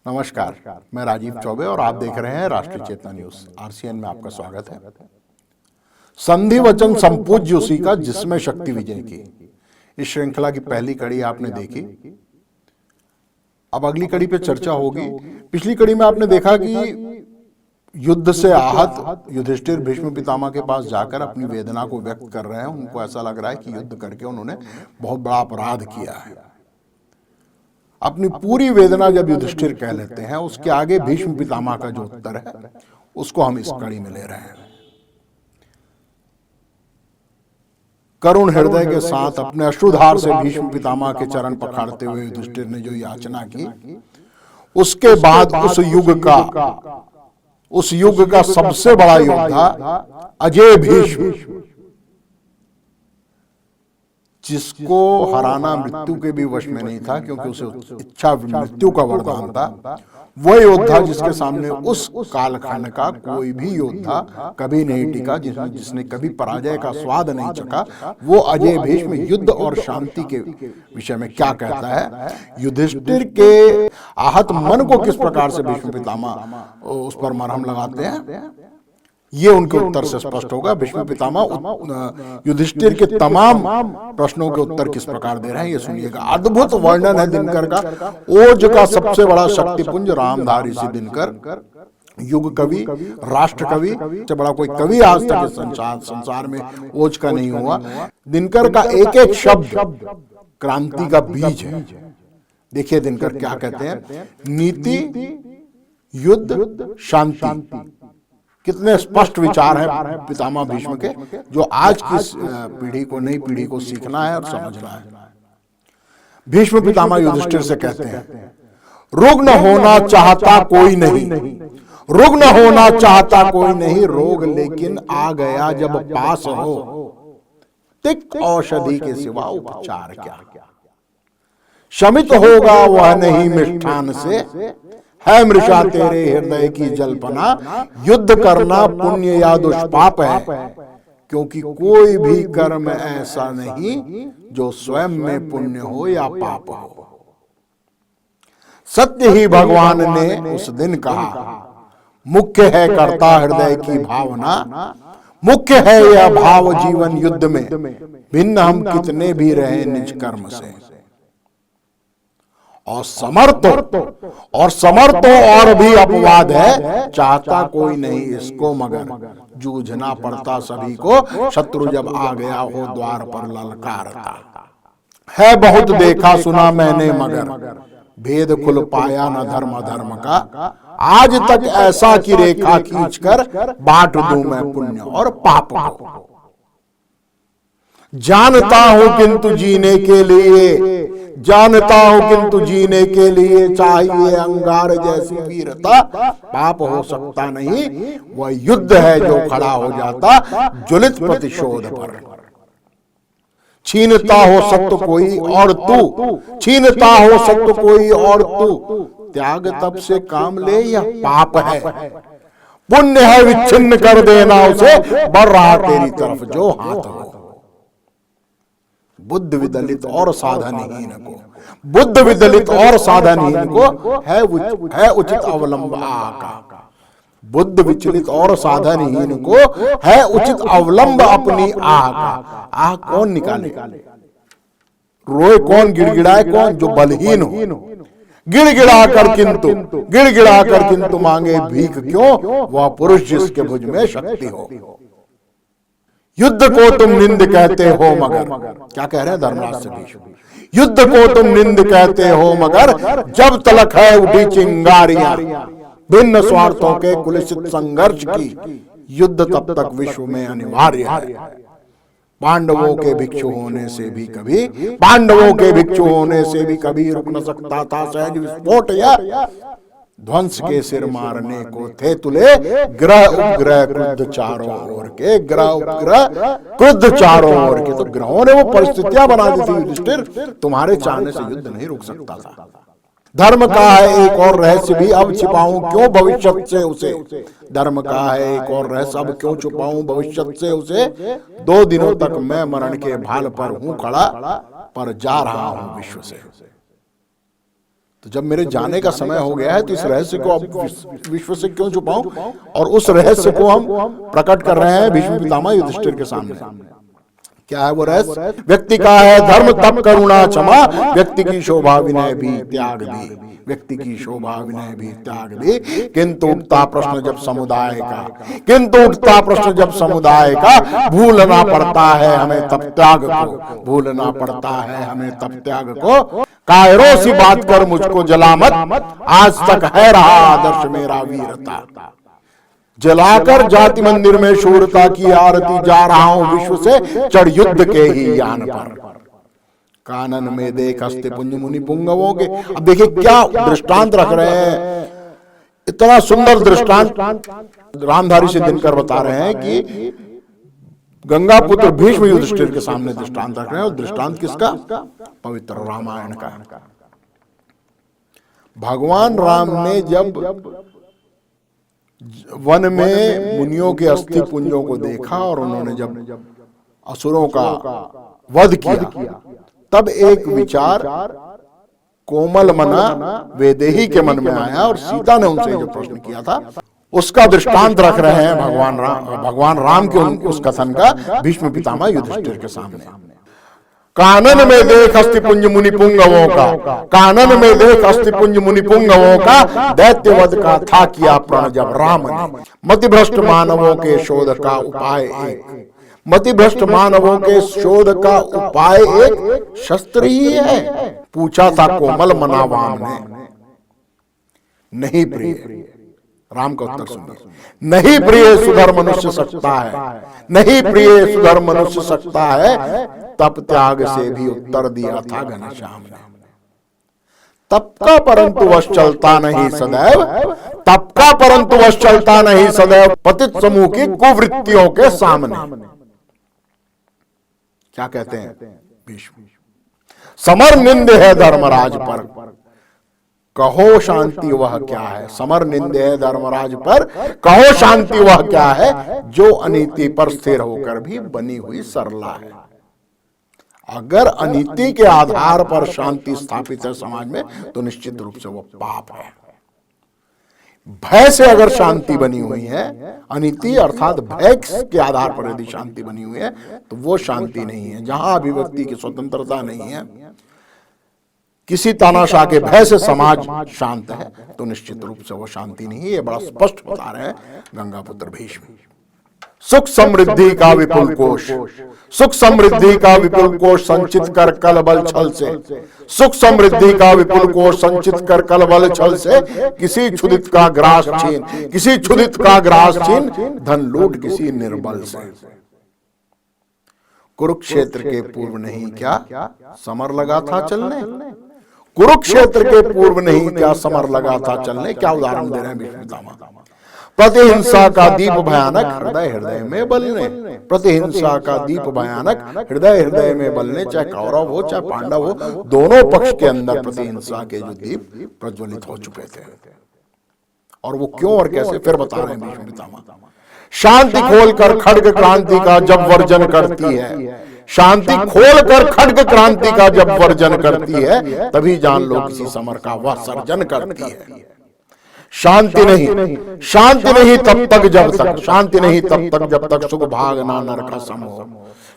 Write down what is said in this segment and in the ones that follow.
नमस्कार, मैं राजीव चौबे और आप देख रहे हैं राष्ट्रीय चेतना न्यूज। आरसीएन में आपका स्वागत है। संधि वचन संपूज्य उसी का जिसमें शक्ति विजय की, इस श्रृंखला की पहली कड़ी आपने देखी। अब अगली कड़ी पे चर्चा होगी। पिछली कड़ी में आपने देखा कि युद्ध से आहत युधिष्ठिर भीष्म पितामह के पास जाकर अपनी वेदना को व्यक्त कर रहे हैं। उनको ऐसा लग रहा है कि युद्ध करके उन्होंने बहुत बड़ा अपराध किया है। अपनी पूरी वेदना जब युधिष्ठिर कह लेते हैं, उसके आगे भीष्म पितामह का जो उत्तर है उसको हम इस कड़ी में ले रहे हैं। करुण हृदय के साथ अपने अश्रुधार से भीष्म पितामह के चरण पखाड़ते हुए युधिष्ठिर ने जो याचना की, उसके बाद उस युग का सबसे बड़ा योद्धा अजय भीष्म, जिसको हराना मृत्यु के भी वश में नहीं था क्योंकि उसे इच्छा मृत्यु का वरदान था, वह योद्धा जिसके सामने उस कालखंड का कोई भी योद्धा कभी नहीं टिका, जिसने कभी पराजय का स्वाद नहीं चखा, वो अजय भीष्म युद्ध और शांति के विषय में क्या कहता है, युधिष्ठिर के आहत मन को किस प्रकार से भीष्म पितामह उस पर मरहम लगाते हैं, ये उनके उत्तर से स्पष्ट होगा। भीष्म पितामह युधिष्ठिर के तमाम प्रश्नों के उत्तर किस प्रकार दे रहे हैं, ये सुनिएगा। अद्भुत वर्णन है दिनकर का। ओज का सबसे बड़ा शक्तिपुंज रामधारी ऋषि दिनकर, युग कवि, राष्ट्र कवि से बड़ा कोई कवि आज तक इस संसार में ओज का नहीं हुआ। दिनकर का एक एक शब्द क्रांति का बीज है। देखिए दिनकर क्या कहते हैं, नीति, युद्ध, शांति, कितने स्पष्ट विचार हैं पितामह भीष्म के, जो आज की पीढ़ी को, नई पीढ़ी को सीखना है और समझना है। भीष्म पितामह युधिष्ठिर से कहते हैं, रुग्ण होना चाहता कोई नहीं, रुग्ण होना चाहता कोई नहीं, रोग लेकिन आ गया जब पास हो, तिक्त औषधि के सिवा उपचार क्या, शमित होगा वह नहीं मिष्ठान से, है मृषा तेरे हृदय की जल्पना, युद्ध करना पुण्य या दुष्पाप है, क्योंकि कोई भी कर्म ऐसा नहीं जो स्वयं में पुण्य हो या पाप हो। सत्य ही भगवान ने उस दिन कहा, मुख्य है कर्ता हृदय की भावना, मुख्य है यह भाव जीवन युद्ध में, भिन्न हम कितने भी रहे निज कर्म से। और समर्थो और भी अपवाद है, चाहता कोई नहीं इसको मगर, जूझना पड़ता सभी को, शत्रु जब आ गया हो द्वार पर ललकारता। है बहुत देखा सुना मैंने मगर, भेद खुल पाया न धर्म अधर्म का, आज तक ऐसा की रेखा खींचकर बांट दूं मैं पुण्य और पाप को। जानता हूं किंतु जीने के लिए, जानता हूं किंतु जीने के लिए चाहिए अंगार जैसी वीरता, पाप हो सकता नहीं वह युद्ध है जो खड़ा हो जाता ज्वलित प्रतिशोध पर। छीनता हो सत्य कोई और तू, छीनता हो सत्य कोई और तू, त्याग तप से काम ले यह पाप है, पुण्य है विच्छिन्न कर देना उसे, बढ़ रहा तेरी तरफ जो हाथ हो। बुद्ध विदलित और साधनहीन को, बुद्ध विदलित और साधनहीन को है उचित अवलंब आका, बुद्ध विचलित और साधनहीन को है उचित अवलंब अपनी आह का। आह कौन निकाले, रोए कौन, गिड़गिड़ाए कौन, जो बलहीन हो। गिड़गिड़ा कर किंतु मांगे भीख क्यों, वह पुरुष जिसके भुज में शक्ति हो। युद्ध को तुम निंद कहते हो मगर, क्या कह रहे हैं धर्मराज से भीष्म, युद्ध को तुम निंद कहते हो मगर, जब तलक है उठी चिंगारियां भिन्न स्वार्थों के कुलसित संघर्ष की, युद्ध तब तक विश्व में अनिवार्य है। पांडवों के भिक्षु होने से भी कभी, पांडवों के भिक्षु होने से भी कभी रुक न सकता था सहज विस्फोट, या ध्वंस के सिर मारने को थे तुले, ग्रह उपग्रह क्रुद्ध चारों ओर के, ग्रह उपग्रह क्रुद्ध चारों ओर के। तो ग्रहों ने वो परिस्थितियां बना दी थी युधिष्ठिर, तुम्हारे चाहने से युद्ध नहीं रुक सकता था। धर्म का है एक और रहस्य भी, अब छिपाऊं क्यों भविष्य से उसे, धर्म का है एक और रहस्य अब क्यों छुपाऊं भविष्य से उसे, 2 दिनों तक मैं मरण के भाल पर हूं खड़ा, पर जा रहा हूं विश्व से। तो जब मेरे जाने का समय हो गया है तो इस रहस्य को अब विश्व से क्यों छुपाऊं, और उस रहस्य को हम प्रकट कर रहे हैं भीष्म पितामह युधिष्ठिर के सामने। क्या है वो रहस्य? व्यक्ति का है धर्म तप करुणा क्षमा, व्यक्ति की शोभा विनय भी त्याग भी, व्यक्ति की शोभा विनय भी त्याग भी, किंतु उठता प्रश्न जब समुदाय का, किंतु उठता प्रश्न जब समुदाय का, भूलना पड़ता है हमें तप त्याग को, भूलना पड़ता है हमें तप त्याग को। कायरों सी बात कर मुझको जला मत, आज तक है रहा आदर्श मेरा वीरता, जलाकर जाति मंदिर में शूरता की आरती, जा रहा हूं विश्व से चढ़ युद्ध के ही यान पर, कानन में देख हस्ते पुंज मुनि पुंगवों के। अब देखिए क्या दृष्टांत रख रहे हैं, इतना सुंदर दृष्टांत रामधारी से दिनकर बता रहे हैं कि गंगा पुत्र भीष्म युधिष्ठिर के सामने दृष्टांत रख रहे हैं। और दृष्टांत किसका? पवित्र रामायण का। भगवान राम ने जब वन में मुनियों के अस्थि पुंजों को देखा और उन्होंने जब असुरों का वध किया, तब एक विचार कोमल मना वैदेही के मन में आया और सीता ने उनसे जो प्रश्न किया था उसका दृष्टांत रख रहे हैं भगवान राम के उस कथन का भीष्म पितामह युधिष्ठिर के सामने। कानन में देख अस्थिपुंज मुनि पुंगवों का, कानन में देख अस्थिपुंज मुनि पुंगवों का, दैत्यवध का था किया प्रण जब राम ने, मतिभ्रष्ट मानवों के शोध का उपाय एक, मतिभ्रष्ट मानवों के शोध का उपाय एक शस्त्र ही है। पूछा था कोमल मना वाम ने, नहीं प्रिय, राम का उत्तर सुनिए, नहीं प्रिय सुधर मनुष्य सकता है, नहीं प्रिय सुधर मनुष्य सकता है, तप त्याग से भी उत्तर दिया था घनश्याम ने। तप का परंतु वश चलता नहीं सदैव, तप का परंतु वश चलता नहीं सदैव, पतित समूह की कुवृत्तियों के सामने। क्या कहते हैं भीष्म? समर निंद है धर्मराज पर, कहो शांति वह क्या है। समर निंदे है धर्मराज पर, कहो शांति वह क्या है, जो अनीति पर स्थिर होकर भी बनी हुई सरला है। अगर अनीति के आधार पर शांति स्थापित है समाज में तो निश्चित रूप से वो पाप है। भय से अगर शांति बनी हुई है, अनीति अर्थात भय के आधार पर यदि शांति बनी हुई है तो वो शांति नहीं है। जहां अभिव्यक्ति की स्वतंत्रता नहीं है, किसी तानाशाह के भय से समाज शांत है तो निश्चित रूप से वो शांति नहीं है। ये बड़ा स्पष्ट बता रहे हैं गंगापुत्र भीष्म। सुख समृद्धि का विपुल कोश, सुख समृद्धि का विपुल कोश संचित कर कल बल छल से, सुख समृद्धि का विपुल कोश संचित कर कल बल छल से, किसी क्षुधित का ग्रास छीन, किसी क्षुधित का ग्रास छीन, धन लूट किसी निर्बल से। कुरुक्षेत्र के पूर्व नहीं क्या समर लगा था चलने, कुरुक्षेत्र के पूर्व नहीं क्या समर लगा था चलने। क्या उदाहरण दे रहे हैं भीष्म पितामह? प्रतिहिंसा का दीप भयानक हृदय हृदय में बलने, प्रतिहिंसा का दीप भयानक हृदय हृदय में बलने। चाहे कौरव हो चाहे पांडव हो, दोनों पक्ष के अंदर प्रतिहिंसा के जो दीप प्रज्वलित हो चुके थे। और वो क्यों और कैसे फिर बता रहे हैं भीष्म पितामह। शांति खोलकर खड्ग क्रांति का जब वर्जन करती है, शांति खोलकर खड्ग क्रांति का जब वर्जन करती है, तभी जान लो किसी समर का वह सर्जन करती है। शांति नहीं, शांति नहीं तब तक जब तक, शांति नहीं तब तक जब तक सुख भाग ना नर का सम हो,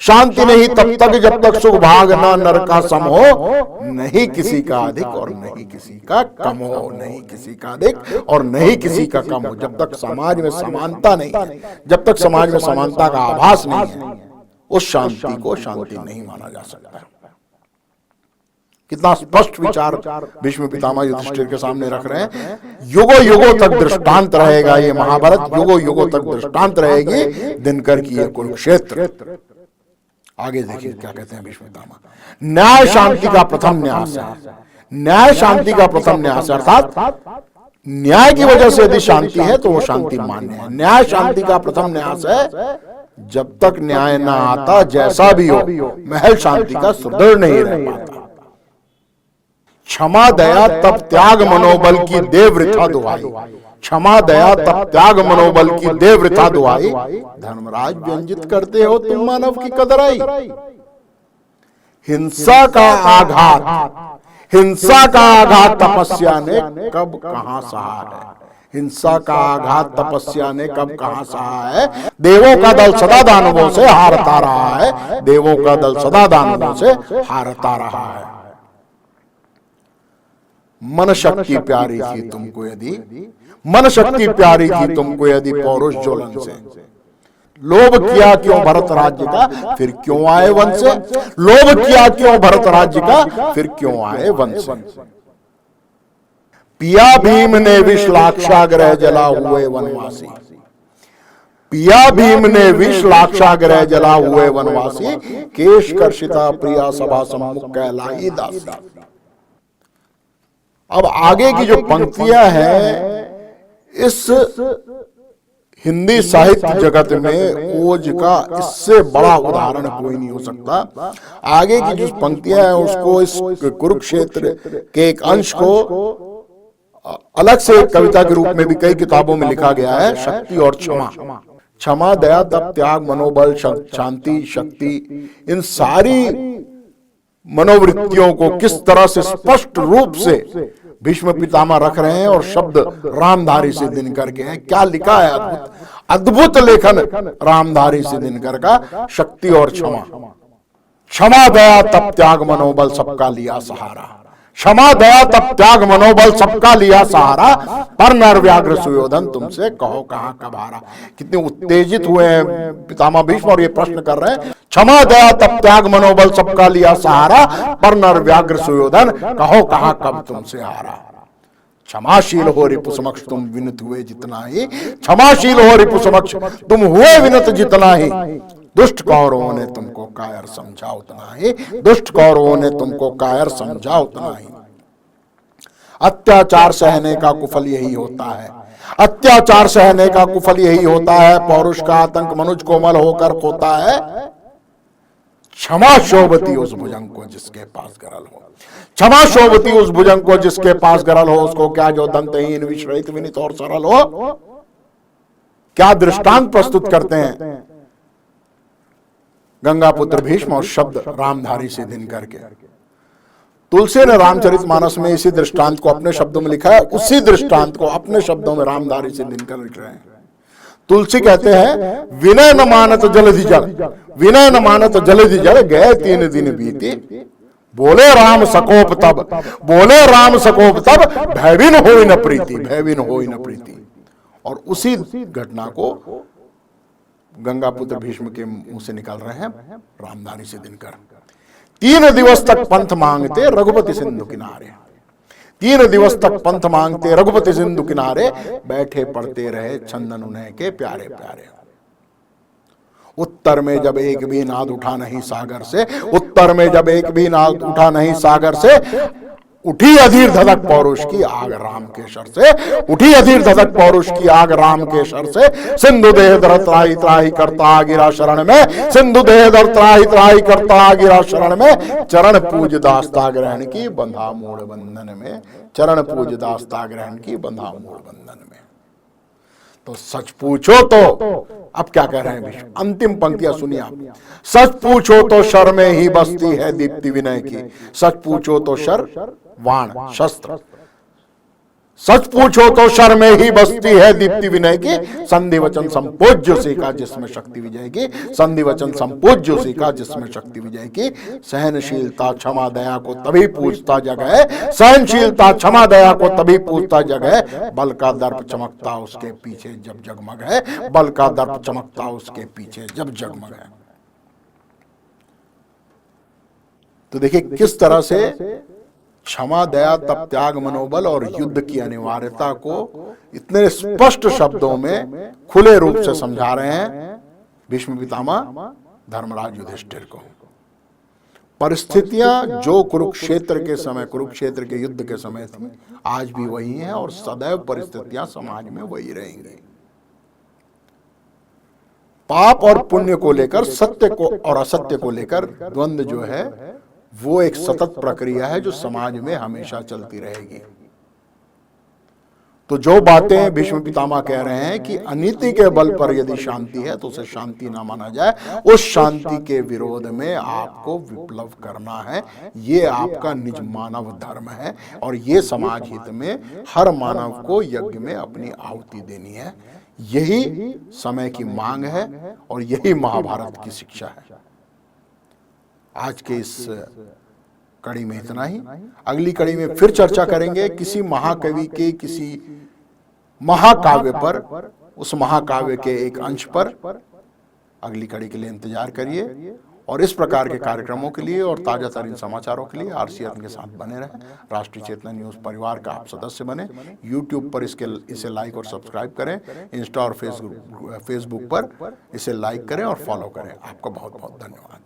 शांति नहीं तब तक जब तक सुख भाग ना नर का सम हो। नहीं किसी का अधिक और नहीं किसी का कम हो, नहीं किसी का अधिक और नहीं किसी का कम हो। जब तक समाज में समानता नहीं है, जब तक समाज में समानता का आभास नहीं है, उस शांति को शांति नहीं माना जा सकता। कितना स्पष्ट विचार भीष्म पितामह युधिष्ठिर के सामने रख रहे हैं। युगों युगों तक दृष्टांत रहेगा ये महाभारत, युगों युगों तक दृष्टांत रहेगी दिनकर की ये कुरुक्षेत्र। आगे देखिए क्या कहते हैं भीष्म पितामह। न्याय शांति का प्रथम न्यास है, न्याय शांति का प्रथम न्यास, अर्थात न्याय की वजह से यदि शांति है तो वो शांति मान्य है। न्याय शांति का प्रथम न्यास है। जब तक न्याय ना आता, जैसा भी हो, महल शांति का सुदृढ़ नहीं रह पाता। क्षमा दया तब त्याग मनोबल की देव वृथा दुहाई, क्षमा दया तब त्याग मनोबल की देव वृथा दुहाई। धर्मराज व्यंजित करते हो तुम मानव की कदर आई। हिंसा का आघात, हिंसा का आघात तपस्या ने कब कहां सहा है, हिंसा का आघात तपस्या ने कब कहां सहा है। देवों का दल सदा दानवों से हारता रहा है, देवों का दल सदा दानवों से हारता रहा है। मन शक्ति प्यारी थी तुमको यदि, मन शक्ति प्यारी थी तुमको यदि पौरुष ज्वलन से, लोभ किया क्यों भरत राज्य का, फिर क्यों आए वन से, लोभ किया क्यों भरत राज्य का, फिर क्यों आए वन से। पिया भीम ने विष लाक्षाग्रह जला हुए वनवासी, पिया भीम ने विष लाक्षाग्रह जला हुए वनवासी, केश कर्षिता प्रिया सभा सम्मुख कहलाई दासी। अब आगे की जो पंक्तियां हैं, इस हिंदी साहित्य जगत में ओज का इससे बड़ा उदाहरण कोई नहीं हो सकता। आगे की जो पंक्तियां हैं उसको, इस कुरुक्षेत्र के एक अंश को अलग से कविता के रूप में भी कई किताबों में लिखा गया है। शक्ति और क्षमा, क्षमा दया तप त्याग मनोबल शांति शक्ति, इन सारी मनोवृत्तियों को किस तरह से स्पष्ट रूप से भीष्म पितामह रख रहे हैं, और शब्द रामधारी से दिनकर के हैं। क्या लिखा है, अद्भुत अद्भुत लेखन रामधारी से दिनकर का। शक्ति और क्षमा, क्षमा दया तप त्याग मनोबल सबका लिया सहारा, क्षमा दया तप त्याग मनोबल सबका लिया सहारा, पर नर व्याघ्र सुयोधन तुमसे कहो कहां कब हारा। कितने उत्तेजित हुए हैं पितामह भीष्म और ये प्रश्न कर रहे हैं, क्षमा दया तप त्याग मनोबल सबका लिया सहारा, पर नर व्याघ्र सुयोधन कहो कहां कब तुमसे हारा। क्षमाशील हो रिपु समक्ष तुम विनत हुए जितना ही, क्षमाशील हो रिपु समक्ष तुम हुए विनत जितना ही, दुष्ट कौरवों ने तुमको कायर समझा उतना ही, दुष्ट कौरवों ने तुमको कायर समझा उतना ही। अत्याचार सहने का कुफल यही होता है, अत्याचार सहने का कुफल यही होता है, पौरुष का आतंक मनुज कोमल होकर खोता है। क्षमा शोभती उस भुजंग को जिसके पास गरल हो, क्षमा शोभती उस भुजंग को जिसके पास गरल हो, उसको क्या जो दंतहीन विश्रहित विनित और सरल हो। क्या दृष्टांत प्रस्तुत करते हैं गंगापुत्र भीष्म और शब्द रामधारी से दिनकर के। तुलसी ने रामचरितमानस में इसी दृष्टांत को अपने शब्दों में लिखा है, उसी दृष्टांत को अपने शब्दों में रामधारी से दिनकर लिख रहे हैं। तुलसी कहते हैं, विनय न मानत जलधि जल, विनय न मानत जलधि जल, गए 3 दिन बीती, बोले राम सकोप तब, बोले राम सकोप तब, भयविन होई न प्रीति, भयविन होई न प्रीति। और उसी घटना को गंगापुत्र भीष्म के मुंह से निकाल रहे हैं रामधारी से दिनकर। 3 दिवस तक पंथ मांगते रघुपति सिंधु किनारे, 3 दिवस तक पंथ मांगते रघुपति सिंधु किनारे, बैठे पढ़ते रहे चंदन उन्हें के प्यारे प्यारे। उत्तर में जब एक भी नाद उठा नहीं सागर से, उत्तर में जब एक भी नाद उठा नहीं सागर से, उठी अधीर धधक पौरुष की आग राम के शर से, उठी अधीर धधक पौरुष की आग राम के शर से। सिंधु देह दर त्राही त्राही करता गिरा शरण में, सिंधु देह दर त्राही त्राही करता गिरा शरण में, चरण पूज दास्ता ग्रहण की बंधा मूढ़ बंधन में, चरण पूज दास्ता ग्रहण की बंधा मूढ़ बंधन में। तो सच पूछो तो, अब क्या कह रहे हैं विष्णु, अंतिम पंक्तियां सुनिए आप। सच पूछो तो शर में ही बसती है दीप्ति विनय की, सच पूछो तो शर वाण शस्त्र, सच पूछो तो शर में ही बसती है दीप्ति विनय की, संधि वचन संपूज्य सीखा जिसमें शक्ति विजय की, संधि वचन संपूज्य सीखा जिसमें शक्ति विजय की। सहनशीलता क्षमा दया को तभी पूछता जग है, सहनशीलता क्षमा दया को तभी पूछता जग है, बल का दर्प चमकता उसके पीछे जब जगमग है, बल का दर्प चमकता उसके पीछे जब जगमग है। तो देखिए किस तरह से क्षमा दया तप त्याग मनोबल और युद्ध की अनिवार्यता को इतने स्पष्ट शब्दों में खुले रूप से समझा रहे हैं भीष्म पितामह धर्मराज युधिष्ठिर को। परिस्थितियां जो कुरुक्षेत्र के समय, कुरुक्षेत्र के युद्ध के समय थी, आज भी वही हैं और सदैव परिस्थितियां समाज में वही रहेंगी। पाप और पुण्य को लेकर, सत्य को और असत्य को लेकर द्वंद्व जो है वो एक सतत प्रक्रिया है जो समाज में हमेशा चलती रहेगी। तो जो बातें भीष्म पितामह कह रहे हैं कि अनीति के बल पर यदि शांति है तो उसे शांति ना माना जाए, उस शांति के विरोध में आपको विप्लव करना है। ये आपका निज मानव धर्म है और ये समाज हित में हर मानव को यज्ञ में अपनी आहुति देनी है। यही समय की मांग है और यही महाभारत की शिक्षा है। आज के इस कड़ी में इतना ही। अगली कड़ी में फिर चर्चा करेंगे किसी महाकवि के किसी महाकाव्य पर, उस महाकाव्य के एक अंश पर। अगली कड़ी के लिए इंतजार करिए और इस प्रकार के कार्यक्रमों के लिए और ताजा तरीन समाचारों के लिए RCN के साथ बने रहें। राष्ट्रीय चेतना न्यूज परिवार का आप सदस्य बने। YouTube पर इसे लाइक और सब्सक्राइब करें। इंस्टा और फेसबुक पर इसे लाइक करें और फॉलो करें। आपका बहुत बहुत धन्यवाद।